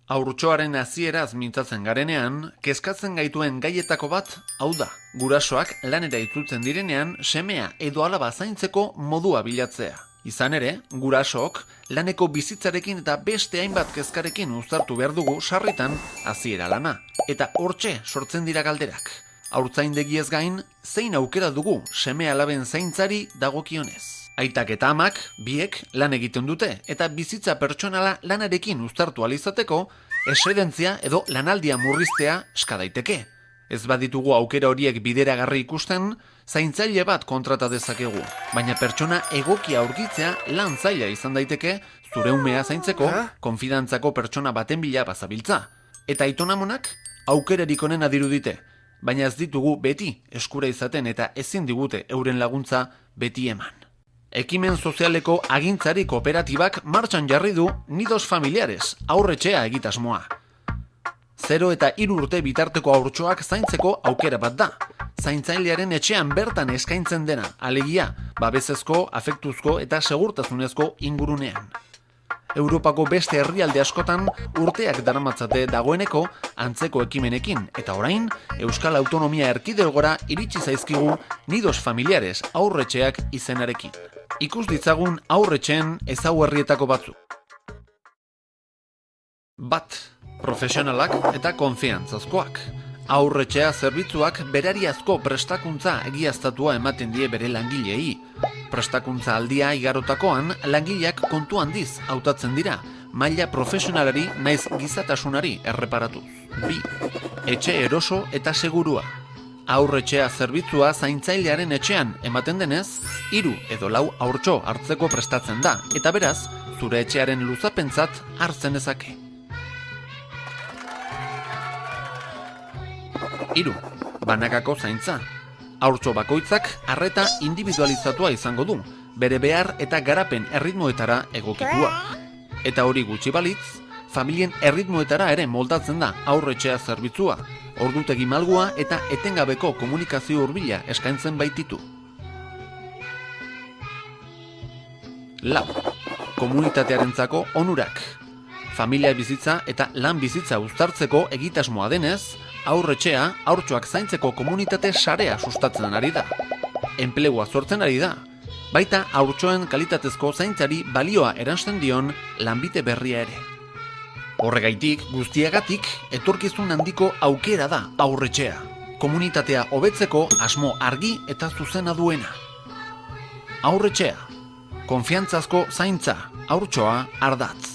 Haurtxoaren hasieraz mintzatzen garenean, kezkatzen gaituen gaietako bat, hau da, gurasoak lanera itzultzen direnean semea edo alaba zaintzeko modua bilatzea. Izan ere, gurasook laneko bizitzarekin eta beste hainbat kezkarekin uztartu behar dugu sarritan hasiera lana. Eta hortxe sortzen dira galderak. Haurtzaindegiez gain, zein aukera dugu seme alaben zaintzari dagokionez. Aitak eta amak, biek lan egiten dute, eta bizitza pertsonala lanarekin uztartu alizateko, eszedentzia edo lanaldia murriztea eska daiteke. Ez baditugu aukera horiek bideragarri ikusten, zaintzaile bat kontrata dezakegu. Baina pertsona egokia aurkitzea lan zaila izan daiteke, zure umea zaintzeko, konfidantzako pertsona baten bila bazabiltza. Eta aitonamonak aukerarik onena dirudite, baina ez ditugu beti eskura izaten eta ezin digute euren laguntza beti eman. Ekimen sozialeko agintzari kooperatibak martxan jarri du Nidos Familiares, haurretxea egitasmoa. 0 eta 3 urte bitarteko haurtxoak zaintzeko aukera bat da. Zaintzailearen etxean bertan eskaintzen dena, alegia, babesezko, afektuzko eta segurtasunezko ingurunean. Europako beste herrialde askotan urteak daramatzate dagoeneko antzeko ekimenekin, eta orain Euskal Autonomia Erkidegora iritsi zaizkigu Nidos Familiares haurretxeak izenarekin. Ikus ditzagun haurretxeen ezaugarrietako batzuk. Bat, profesionalak eta konfiantzazkoak. Haurretxea zerbitzuak berariazko prestakuntza egiaztatua ematen die bere langileei. Prestakuntza aldia igarotakoan langileak kontu handiz hautatzen dira, maila profesionalari naiz gizatasunari erreparatuz. 2. Etxe eroso eta segurua. Haurretxea zerbitzua zaintzailearen etxean ematen denez, 3 edo 4 haurtxo hartzeko prestatzen da, eta beraz, zure etxearen luzapentzat hartzen dezake. 3. Banakako zaintza. Haurtxo bakoitzak arreta individualizatua izango du, bere behar eta garapen erritmoetara egokitua. Eta hori gutxi balitz, familien erritmoetara ere moldatzen da haurretxea zerbitzua, ordutegi malgua eta etengabeko komunikazio hurbila eskaintzen baititu. 4. Komunitatearentzako onurak. Familia bizitza eta lan bizitza uztartzeko egitasmoa denez, haurretxea haurtxoak zaintzeko komunitate sarea sustatzen ari da. Enplegua sortzen ari da. Baita haurtxoen kalitatezko zaintzari balioa eransten dion lanbide berria ere. Horregaitik, guztiagatik, etorkizun handiko aukera da haurretxea. Komunitatea hobetzeko asmo argi eta zuzena duena. Haurretxea. Konfiantzazko zaintza, haurtxoa ardatz.